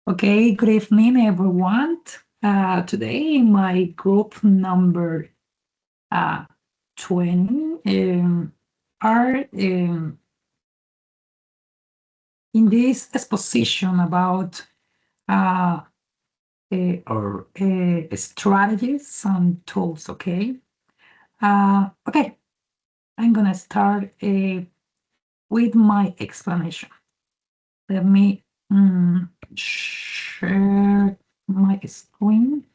Okay, good evening, everyone. Today, my group number 20 are in this exposition about uh, or strategies and tools. Okay, okay, I'm gonna start with my explanation. Let me share my screen.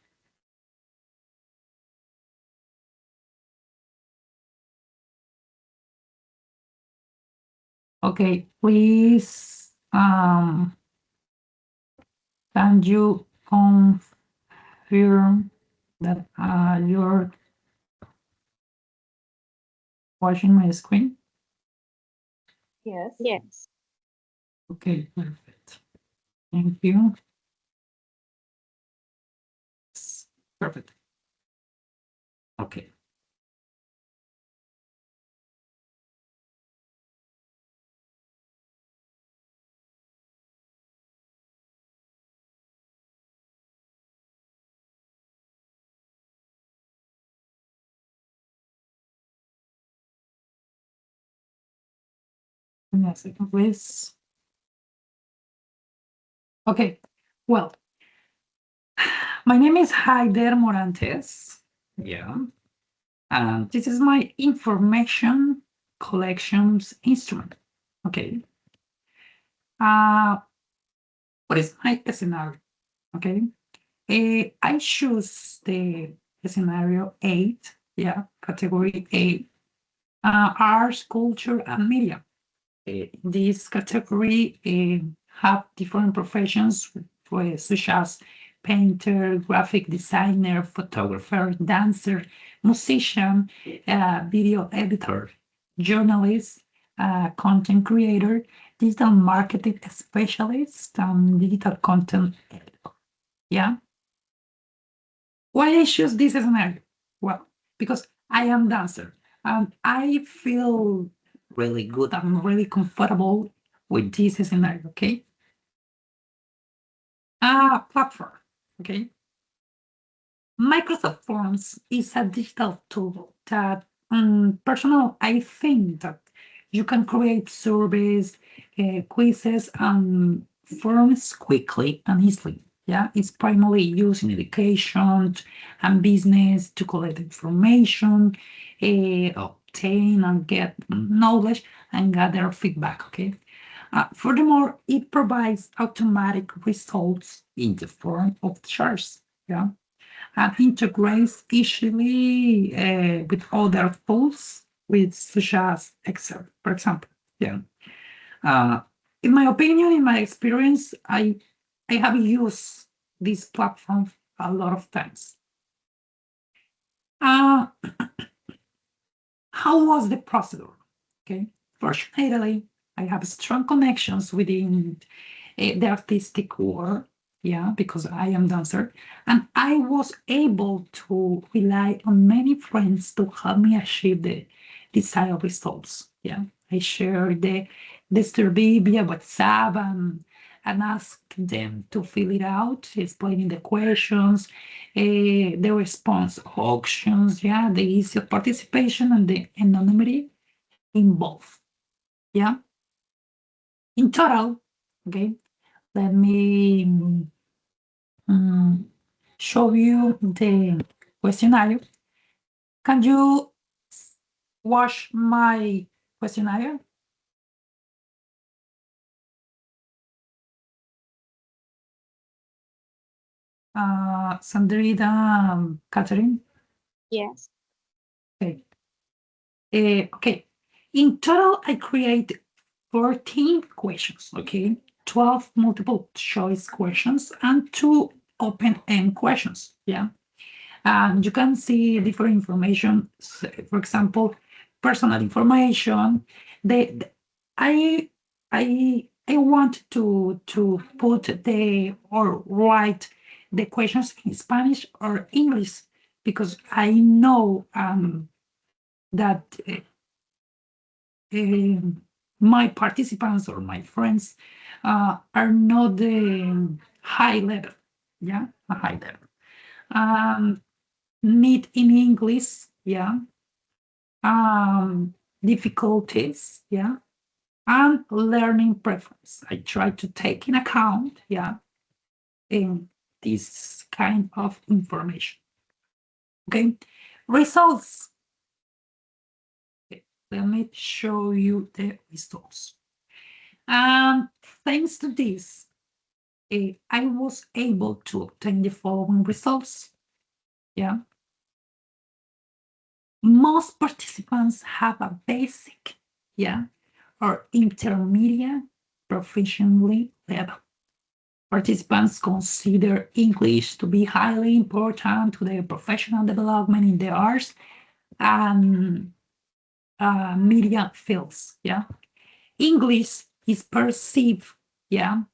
Okay, please, can you confirm that you're watching my screen? Yes. Yes. Okay, perfect. Thank you. Perfect. Okay. Give me a second, please. Okay, well, my name is Haider Morantes. Yeah. And this is my information collections instrument. Okay. What is my scenario? Okay. I choose the scenario 8, yeah, category A, arts, culture, and media. This category have different professions, such as painter, graphic designer, photographer, dancer, musician, video editor, journalist, content creator, digital marketing specialist, and digital content editor. Yeah. Why I choose this scenario? Well, because I am dancer and I feel really good. I'm really comfortable with this scenario. Okay. Platform. Okay. Microsoft Forms is a digital tool that personal. I think that you can create surveys, quizzes, and forms quickly and easily. Yeah, it's primarily used in education and business to collect information, obtain and get knowledge and gather feedback. Okay. Furthermore, it provides automatic results in the form of charts. Yeah, and integrates easily with other tools, with such as Excel, for example. Yeah. Uh, in my opinion, in my experience, I have used this platform a lot of times. Uh, how was the procedure? Okay. Fortunately, I have strong connections within the artistic world, yeah, because I am dancer, and I was able to rely on many friends to help me achieve the desired results. Yeah, I share the survey via WhatsApp and ask them to fill it out, explaining the questions, the response options, yeah, the ease of participation and the anonymity involved. Yeah, in total, okay, let me show you the questionnaire. Can you watch my questionnaire? Sandrita, Catherine? Yes. Okay. Okay. In total, I create 14 questions, okay? 12 multiple choice questions and 2 open-end questions, yeah? And you can see different information, for example, personal information. I I want to put the or write the questions in Spanish or English because I know that my participants or my friends are not the high level, yeah, a high level. Need in English, yeah, difficulties, yeah, and learning preference. I try to take in account, yeah, in this kind of information. Okay, results. Okay, let me show you the results. Thanks to this, I was able to obtain the following results. Yeah. Most participants have a basic, yeah, or intermediate proficiency level. Participants consider English to be highly important to their professional development in the arts and media fields. Yeah, English is perceived, yeah,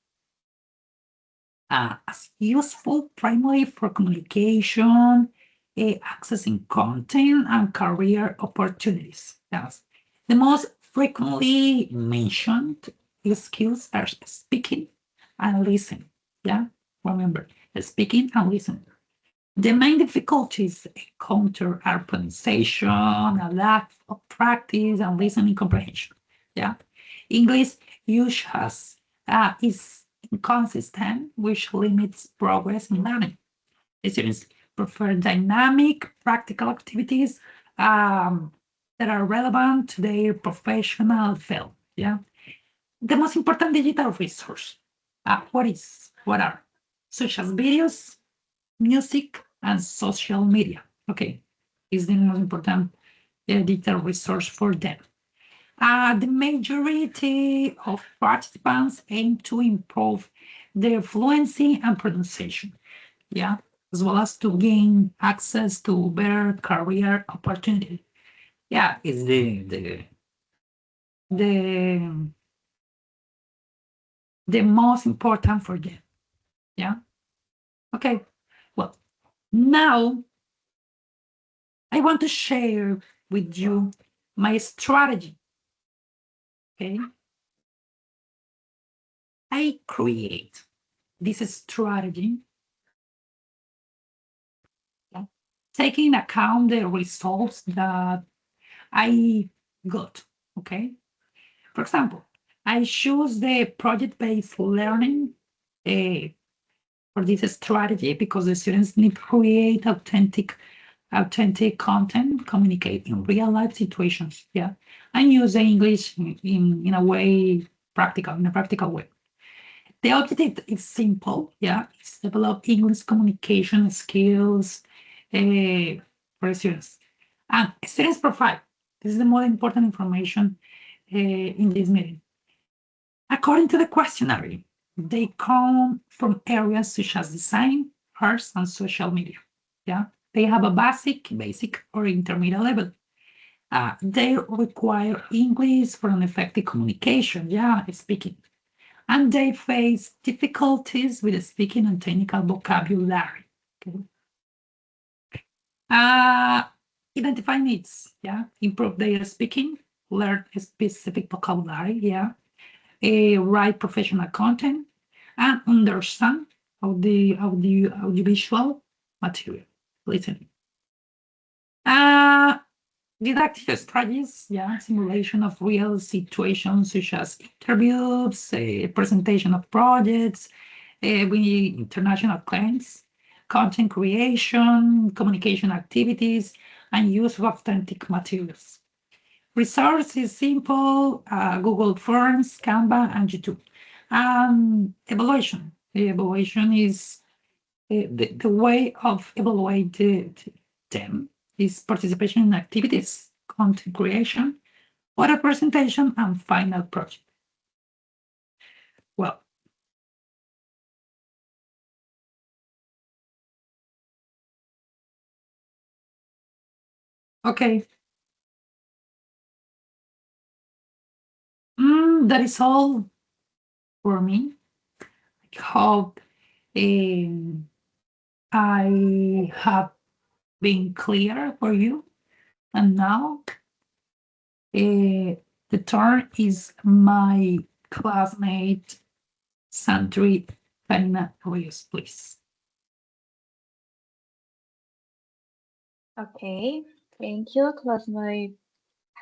as useful primarily for communication, accessing content, and career opportunities. Yes. The most frequently mentioned skills are speaking and listening. Yeah, remember, speaking and listening. The main difficulties encounter are pronunciation, a lack of practice, and listening comprehension. Yeah, English use is inconsistent, which limits progress in learning. Students prefer dynamic, practical activities that are relevant to their professional field. Yeah, the most important digital resource. What are such as videos, music, and social media. Okay, is the most important digital resource for them. The majority of participants aim to improve their fluency and pronunciation, yeah, as well as to gain access to better career opportunities. Yeah, is the the most important for them. Yeah. Okay. Well, now I want to share with you my strategy. Okay. I create this strategy, yeah, taking account the results that I got. Okay. For example, I choose the project-based learning for this strategy because the students need to create authentic content, communicate in real life situations, yeah, and use the English in a way in a practical way. The objective is simple, yeah, it's develop English communication skills for students. And students profile, this is the most important information in this meeting. According to the questionnaire, they come from areas such as design, arts, and social media. Yeah, they have a basic or intermediate level. They require English for an effective communication, yeah, speaking. And they face difficulties with speaking and technical vocabulary. Okay. Identify needs, yeah, improve their speaking, learn specific vocabulary, yeah, write professional content, and understand the audiovisual material. Listening. Didactic strategies, yeah, simulation of real situations such as interviews, presentation of projects with international clients, content creation, communication activities, and use of authentic materials. Resource is simple, Google Forms, Canva, and YouTube. Evaluation. The evaluation is the way of evaluate them is participation in activities, content creation, order presentation, and final project. Well, okay. That is all for me. I hope I have been clear for you. And now The turn is my classmate, Sandri Karina Rios, please. Okay, thank you, classmate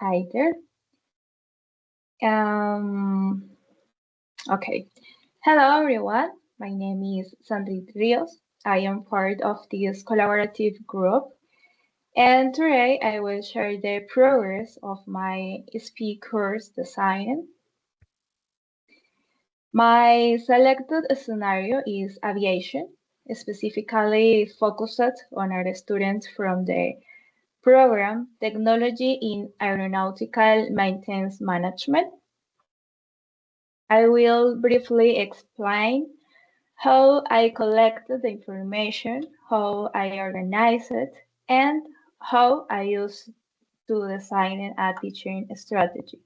Heider. Okay. Hello, everyone. My name is Sandri Rios. I am part of this collaborative group, and today I will share the progress of my SP course design. My selected scenario is aviation, specifically focused on our students from the program Technology in Aeronautical Maintenance Management. I will briefly explain how I collected the information, how I organize it, and how I use to design a teaching strategy.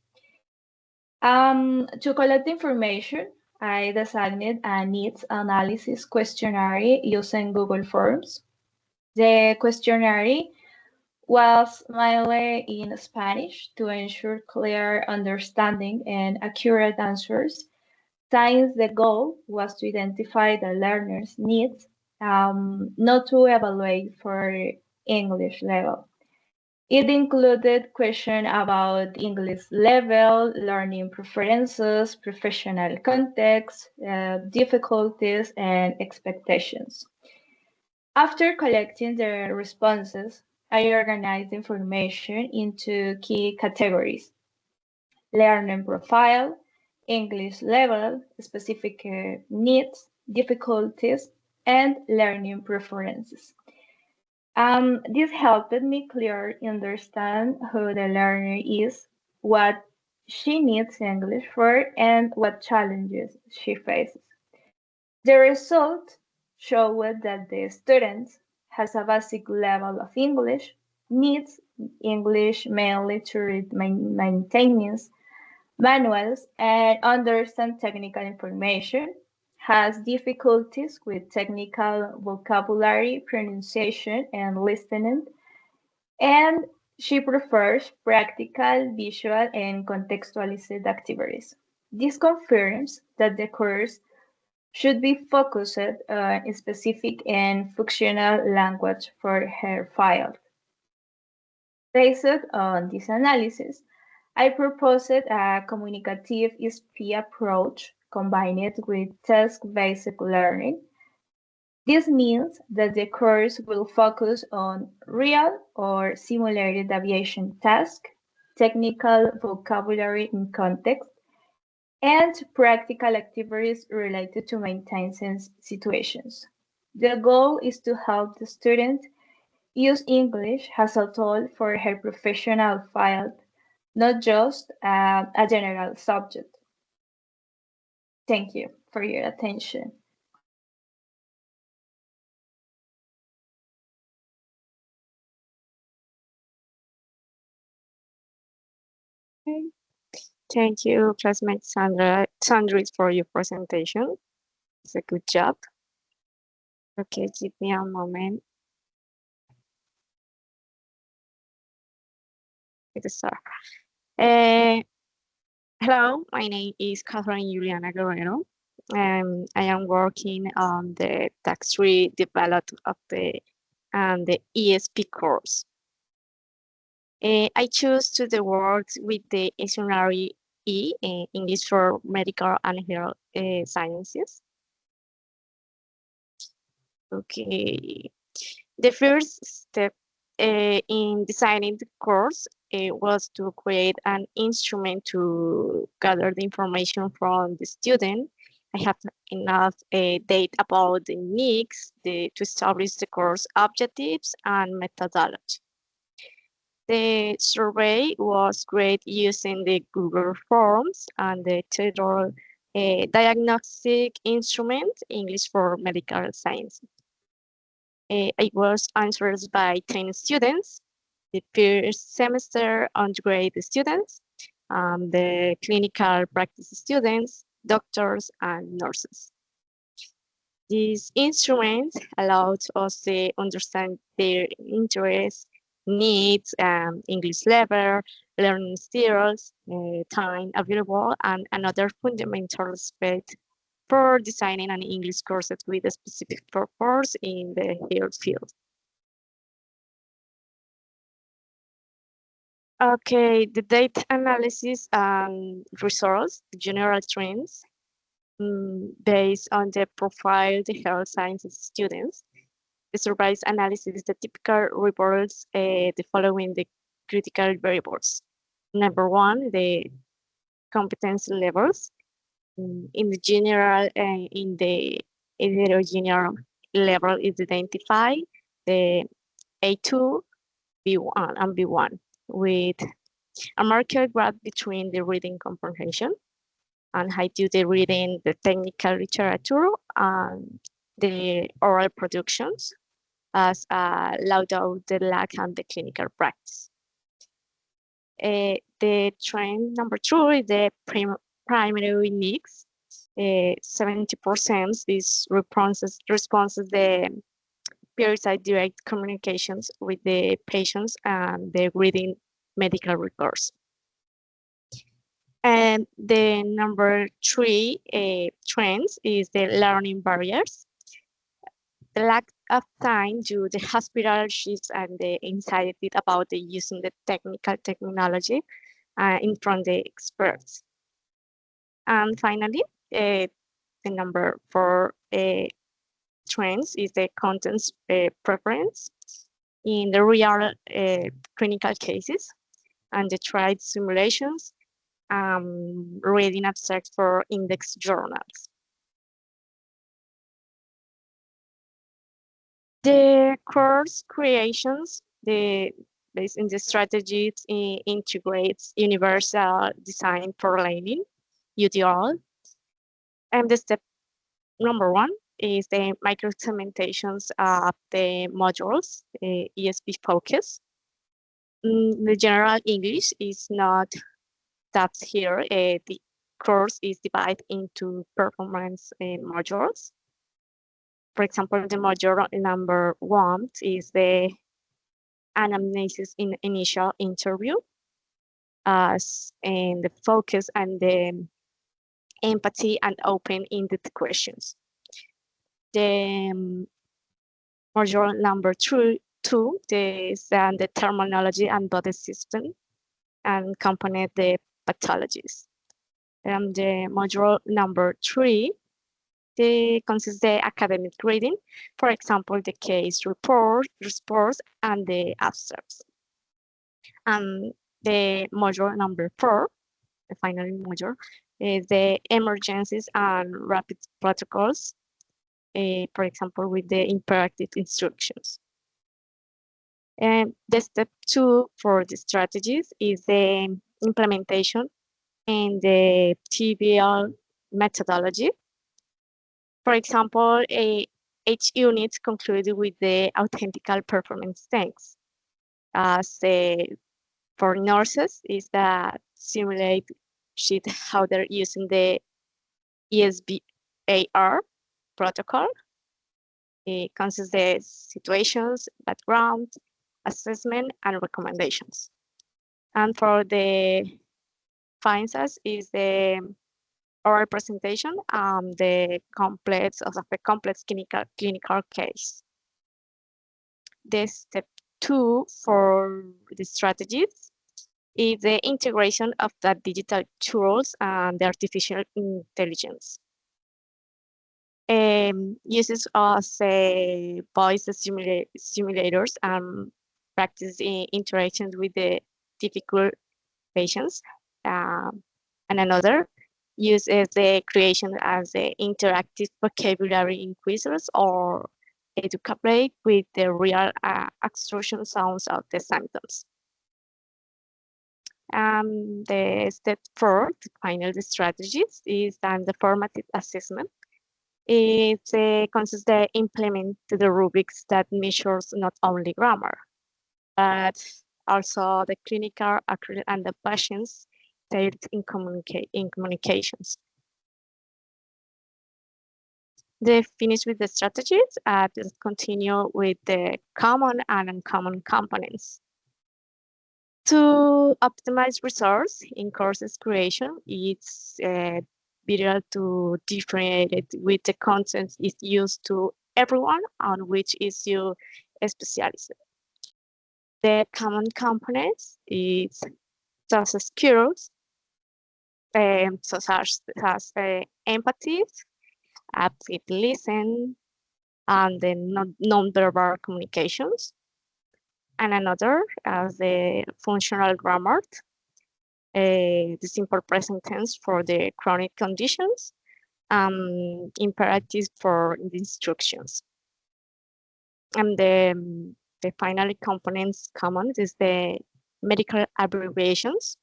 To collect information, I designed a needs analysis questionnaire using Google Forms. The questionnaire was mainly in Spanish to ensure clear understanding and accurate answers, since the goal was to identify the learner's needs, not to evaluate for English level. It included questions about English level, learning preferences, professional context, difficulties, and expectations. After collecting the responses, I organized information into key categories: learning profile, English level, specific needs, difficulties, and learning preferences. This helped me clearly understand who the learner is, what she needs English for, and what challenges she faces. The result showed that the student has a basic level of English, needs English mainly to read maintenance manuals and understand technical information, has difficulties with technical vocabulary, pronunciation, and listening, and she prefers practical, visual, and contextualized activities. This confirms that the course should be focused on specific and functional language for her field. Based on this analysis, I proposed a communicative SP approach combined with task-based learning. This means that the course will focus on real or simulated aviation tasks, technical vocabulary in context, and practical activities related to maintenance situations. The goal is to help the student use English as a tool for her professional field, not just a general subject. Thank you for your attention. Okay. Thank you, classmate Sandra, for your presentation. It's a good job. Okay, give me a moment. Let's start. Hello, my name is Catherine Juliana Guerrero. I am working on the tax tree development of the ESP course. I choose to work with the dictionary E, English for Medical and Health Sciences. Okay, the first step in designing the course was to create an instrument to gather the information from the student. I have enough data about the needs to establish the course objectives and methodology. The survey was created using the Google Forms and the Tudor diagnostic instrument, English for Medical Science. It was answered by 10 students, the first semester undergraduate students, the clinical practice students, doctors, and nurses. This instrument allowed us to understand their interests, needs, English level, learning styles, time available, and another fundamental aspect for designing an English course with a specific purpose in the health field. Okay, the data analysis and results, the general trends, based on the profile the health sciences students. The surveys analysis, the typical reports the following the critical variables. Number one, the competency levels. In the general and in the heterogeneous level is identified the A2, B1, and B1 with a marked gap between the reading comprehension and high to the reading, the technical literature, and the oral productions, as allowed out the lack and the clinical practice. The trend number two is the primary needs. 70% is responses the periodic direct communications with the patients and the reading medical records. And the number three trends is the learning barriers. The lack of time due to the hospital shifts and the anxiety about the using the technical technology in front of the experts. And finally, the number four trends is the contents preference in the real clinical cases and the tried simulations, reading abstracts for index journals. The course creations, based in the strategies, integrates universal design for learning, UDL. And the step number one is the micro segmentations of the modules, ESP focus. The general English is not that here. The course is divided into performance modules. For example, the module number one is the anamnesis in initial interview, and the focus and the empathy and open-ended questions. The module number two is the terminology and body system and component the pathologies. And the module number three consists the academic reading, for example, the case reports, and the abstracts. And the module number four, the final module, is the emergencies and rapid protocols, for example, with the imperative instructions. And the step two for the strategies is the implementation and the TBL methodology. For example, each unit concluded with the authentical performance tanks. As for nurses, is that simulate sheet how they're using the ESBAR protocol. It consists the situations, background, assessment, and recommendations. And for the sciences is the oral presentation, the complex clinical case. The step two for the strategies is the integration of the digital tools and the artificial intelligence. Uses of voice simulators and practice interactions with the difficult patients. And another uses the creation as the interactive vocabulary in quizzes or educate with the real extraction sounds of the symptoms. The step four, the final strategies, is then the formative assessment. It consists to implement the rubrics that measures not only grammar, but also the clinical accurate and the patient's state in communications. They finish with the strategies and continue with the common and uncommon components. To optimize resource in courses creation, it's vital to differentiate with the content is used to everyone on which issue specialized. The common components is such as skills, such as empathy, active listen, and the non-verbal communications. And another as the functional grammar, the simple present tense for the chronic conditions, imperatives for the instructions. And the final components common is the medical abbreviations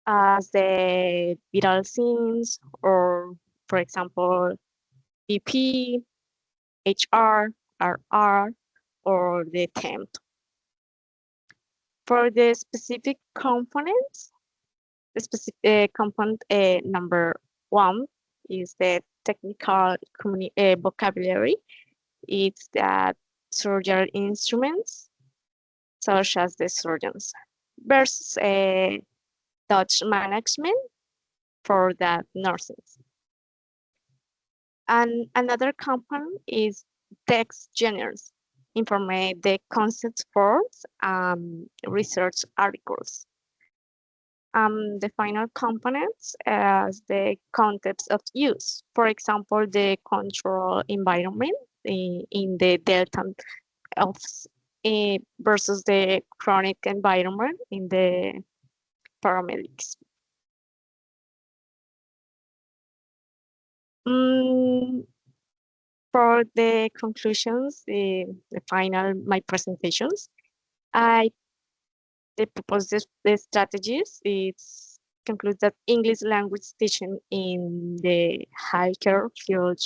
as the vital signs, or for example, BP, HR, RR, or the temp. For the specific components, the specific component number 1 is the technical vocabulary. It's that surgical instruments, such as the surgeons, versus Dutch management for that nurses. And another component is text genres, informate the concepts for research articles. The final components as the context of use. For example, the control environment in the delta of versus the chronic environment in the paramedics. For the conclusions, the final, my presentations, the purpose of the strategies is conclude that English language teaching in the healthcare field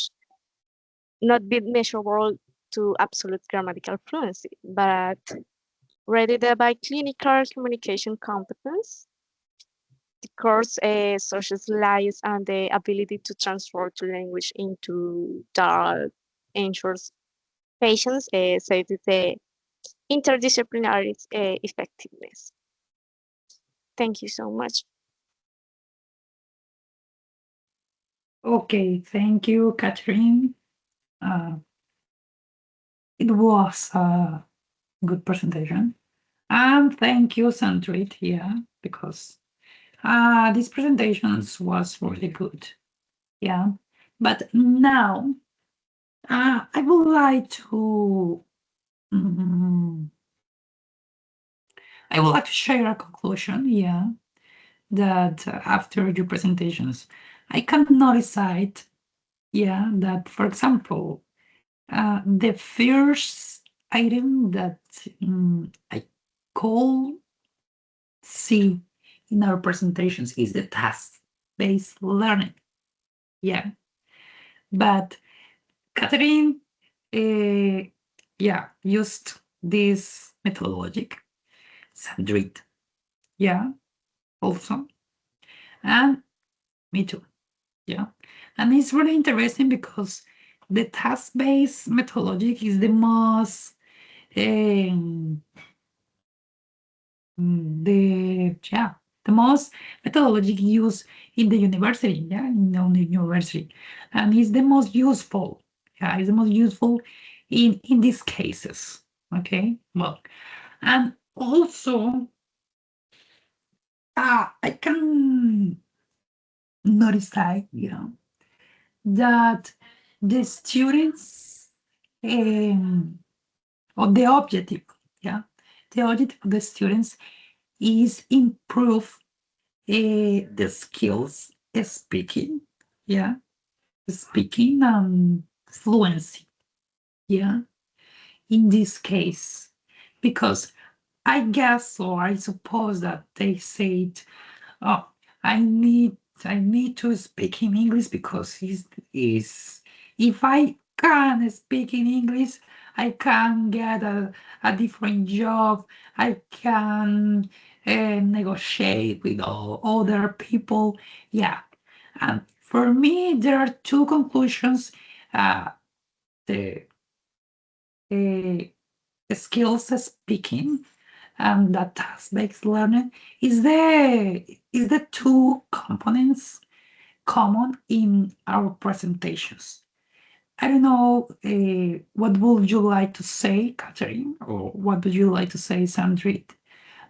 not be measurable to absolute grammatical fluency, but rather by clinical communication competence. The course social lies and the ability to transfer to language into that ensures patients say the interdisciplinary effectiveness. Thank you so much. Okay, thank you, Catherine. It was a good presentation. And thank you, Sandrine, yeah, because these presentations was really good. Yeah, but now I would like to share a conclusion, yeah, that after your presentations, I cannot decide, yeah, that, for example, the first item that I call see in our presentations is the task-based learning. Yeah. But Catherine, yeah, used this methodology, Sandrine, yeah, also, and me too, yeah. And it's really interesting because the task-based methodology is the most the most methodology used in the university, yeah, in the university, and it's the most useful. Yeah, it's the most useful in these cases. Okay, well, and also I can notice that, you know, that the students or the objective, yeah, the objective of the students is improve the skills speaking, yeah, speaking fluency, yeah, in this case, because I guess or I suppose that they said, oh, I need to speak in English because if I can speak in English, I can get a different job. I can negotiate with all other people. Yeah. And for me, there are two conclusions. The skills speaking and that task-based learning is the two components common in our presentations. I don't know, what would you like to say, Catherine, or what would you like to say, Sandrine,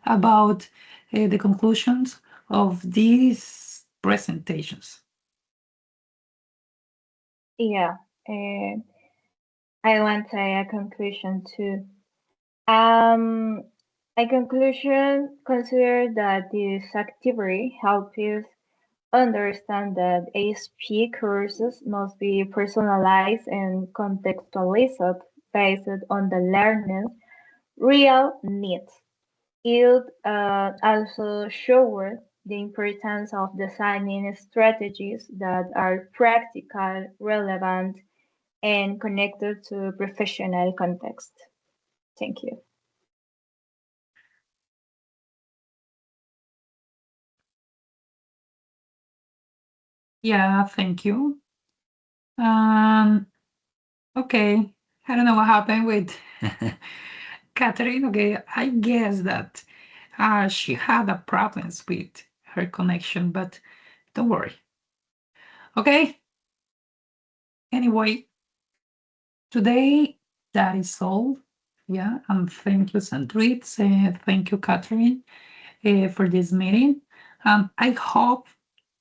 about the conclusions of these presentations? Yeah, I want to say a conclusion too. A conclusion consider that this activity helps us understand that ASP courses must be personalized and contextualized based on the learner's real needs. It also showed the importance of designing strategies that are practical, relevant, and connected to professional context. Thank you. Yeah, thank you. Okay, I don't know what happened with Catherine. Okay, I guess that she had a problems with her connection, but don't worry. Okay. Anyway, today that is all. Yeah, and thank you, Sandrine. Thank you, Catherine, for this meeting. I hope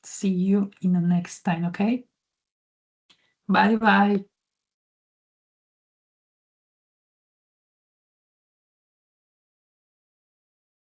see you in the next time. Okay. Bye bye.